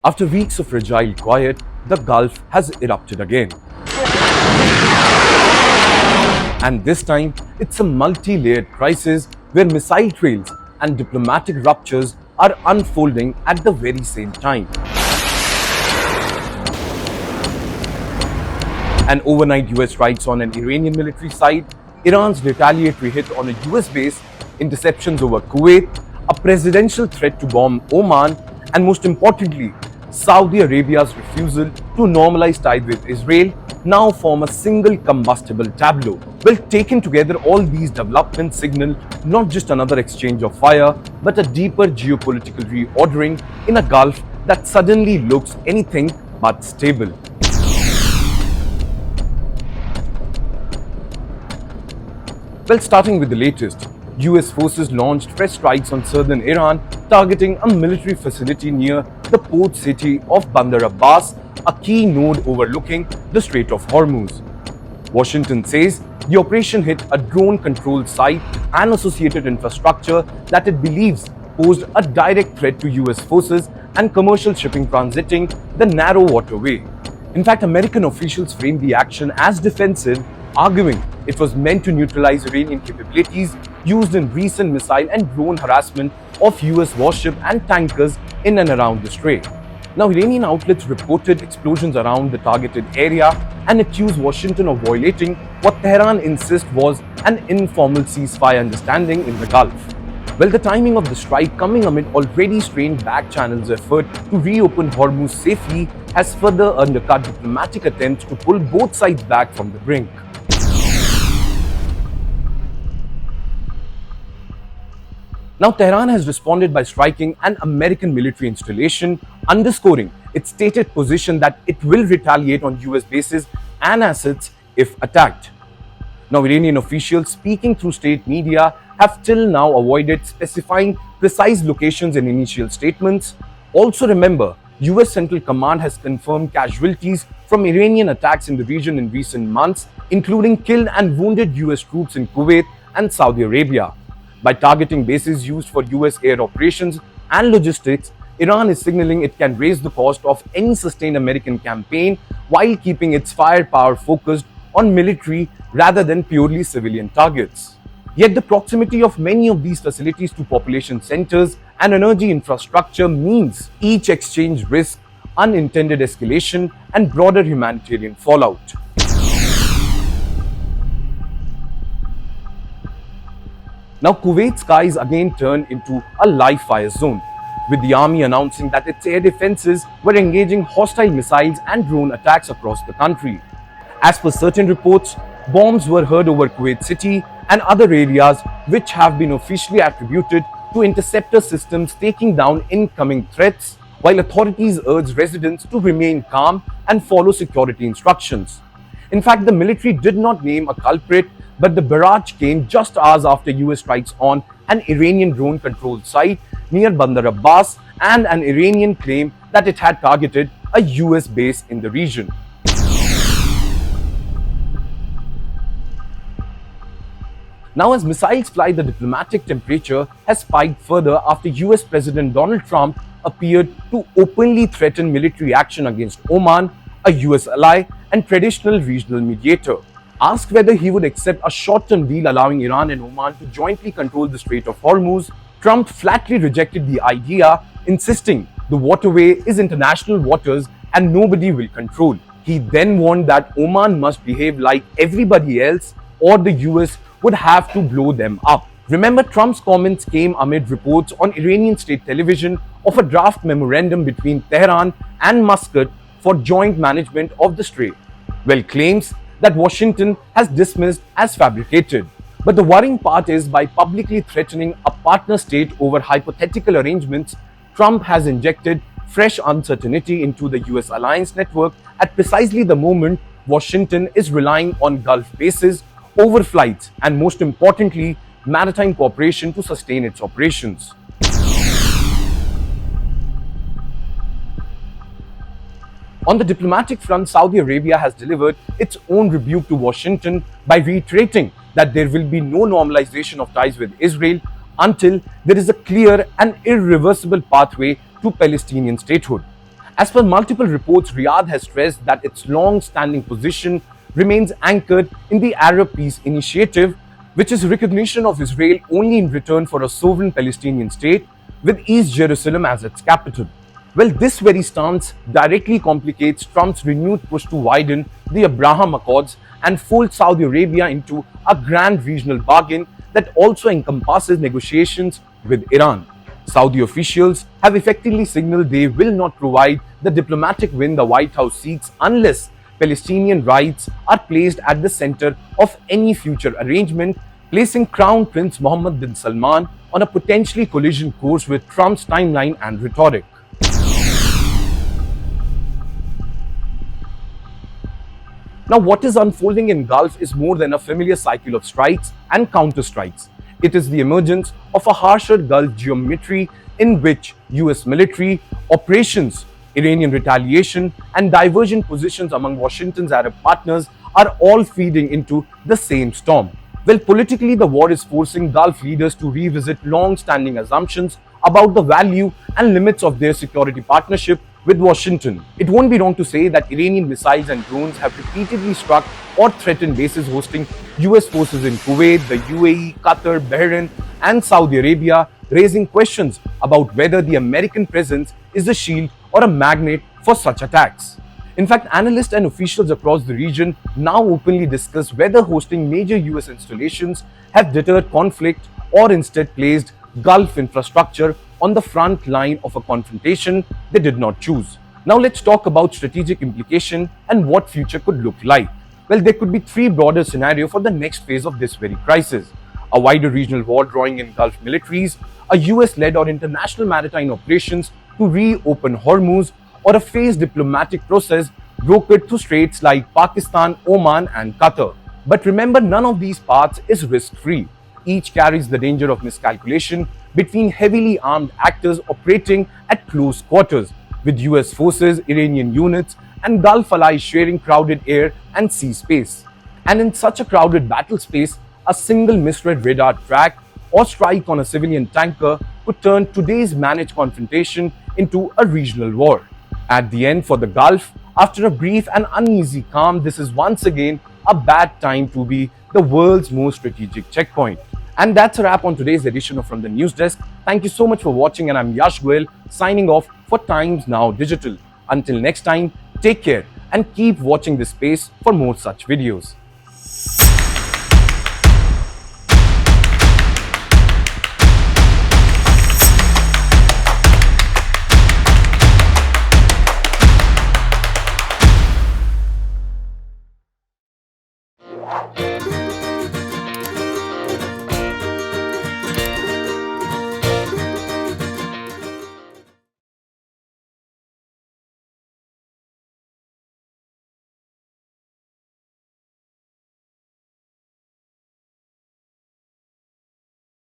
After weeks of fragile quiet, the Gulf has erupted again. And this time, it's a multi-layered crisis where missile trails and diplomatic ruptures are unfolding at the very same time. An overnight US strikes on an Iranian military site, Iran's retaliatory hit on a US base, interceptions over Kuwait, a presidential threat to bomb Oman, and most importantly, Saudi Arabia's refusal to normalize ties with Israel now form a single combustible tableau. Well, taken together, all these developments signal not just another exchange of fire, but a deeper geopolitical reordering in a Gulf that suddenly looks anything but stable. Well, starting with the latest, US forces launched fresh strikes on southern Iran, targeting a military facility near the port city of Bandar Abbas, a key node overlooking the Strait of Hormuz. Washington says the operation hit a drone-controlled site and associated infrastructure that it believes posed a direct threat to US forces and commercial shipping transiting the narrow waterway. In fact, American officials framed the action as defensive, arguing it was meant to neutralize Iranian capabilities used in recent missile and drone harassment of US warships and tankers in and around the strait. Now, Iranian outlets reported explosions around the targeted area and accused Washington of violating what Tehran insists was an informal ceasefire understanding in the Gulf. Well, the timing of the strike coming amid already strained back channels' effort to reopen Hormuz safely has further undercut diplomatic attempts to pull both sides back from the brink. Now, Tehran has responded by striking an American military installation, underscoring its stated position that it will retaliate on US bases and assets if attacked. Now, Iranian officials speaking through state media have till now avoided specifying precise locations in initial statements. Also remember, US Central Command has confirmed casualties from Iranian attacks in the region in recent months, including killed and wounded US troops in Kuwait and Saudi Arabia. By targeting bases used for US air operations and logistics, Iran is signaling it can raise the cost of any sustained American campaign while keeping its firepower focused on military rather than purely civilian targets. Yet the proximity of many of these facilities to population centers and energy infrastructure means each exchange risks unintended escalation and broader humanitarian fallout. Now, Kuwait's skies again turned into a live fire zone, with the army announcing that its air defenses were engaging hostile missiles and drone attacks across the country. As per certain reports, bombs were heard over Kuwait City and other areas, which have been officially attributed to interceptor systems taking down incoming threats, while authorities urged residents to remain calm and follow security instructions. In fact, the military did not name a culprit, but the barrage came just hours after US strikes on an Iranian drone-controlled site near Bandar Abbas and an Iranian claim that it had targeted a US base in the region. Now, as missiles fly, the diplomatic temperature has spiked further after US President Donald Trump appeared to openly threaten military action against Oman, a US ally and traditional regional mediator. Asked whether he would accept a short-term deal allowing Iran and Oman to jointly control the Strait of Hormuz, Trump flatly rejected the idea, insisting the waterway is international waters and nobody will control. He then warned that Oman must behave like everybody else or the US would have to blow them up. Remember, Trump's comments came amid reports on Iranian state television of a draft memorandum between Tehran and Muscat for joint management of the strait. Well, claims that Washington has dismissed as fabricated. But the worrying part is, by publicly threatening a partner state over hypothetical arrangements, Trump has injected fresh uncertainty into the US alliance network at precisely the moment Washington is relying on Gulf bases, overflights, and most importantly, maritime cooperation to sustain its operations. On the diplomatic front, Saudi Arabia has delivered its own rebuke to Washington by reiterating that there will be no normalization of ties with Israel until there is a clear and irreversible pathway to Palestinian statehood. As per multiple reports, Riyadh has stressed that its long-standing position remains anchored in the Arab Peace Initiative, which is recognition of Israel only in return for a sovereign Palestinian state with East Jerusalem as its capital. Well, this very stance directly complicates Trump's renewed push to widen the Abraham Accords and fold Saudi Arabia into a grand regional bargain that also encompasses negotiations with Iran. Saudi officials have effectively signaled they will not provide the diplomatic win the White House seeks unless Palestinian rights are placed at the center of any future arrangement, placing Crown Prince Mohammed bin Salman on a potentially collision course with Trump's timeline and rhetoric. Now, what is unfolding in Gulf is more than a familiar cycle of strikes and counter-strikes. It is the emergence of a harsher Gulf geometry in which US military operations, Iranian retaliation, and divergent positions among Washington's Arab partners are all feeding into the same storm. Well, politically, the war is forcing Gulf leaders to revisit long-standing assumptions about the value and limits of their security partnership with Washington. It won't be wrong to say that Iranian missiles and drones have repeatedly struck or threatened bases hosting US forces in Kuwait, the UAE, Qatar, Bahrain, and Saudi Arabia, raising questions about whether the American presence is a shield or a magnet for such attacks. In fact, analysts and officials across the region now openly discuss whether hosting major US installations have deterred conflict or instead placed Gulf infrastructure on the front line of a confrontation they did not choose. Now let's talk about strategic implication and what future could look like. Well, there could be three broader scenarios for the next phase of this very crisis. A wider regional war drawing in Gulf militaries, a US-led or international maritime operations to reopen Hormuz, or a phased diplomatic process brokered through straits like Pakistan, Oman, and Qatar. But remember, none of these paths is risk-free. Each carries the danger of miscalculation between heavily armed actors operating at close quarters, with US forces, Iranian units, and Gulf allies sharing crowded air and sea space. And in such a crowded battle space, a single misread radar track or strike on a civilian tanker could turn today's managed confrontation into a regional war. At the end, for the Gulf, after a brief and uneasy calm, this is once again a bad time to be the world's most strategic checkpoint. And that's a wrap on today's edition of From the News Desk. Thank you so much for watching, and I'm Yash Goyal signing off for Times Now Digital. Until next time, take care and keep watching this space for more such videos.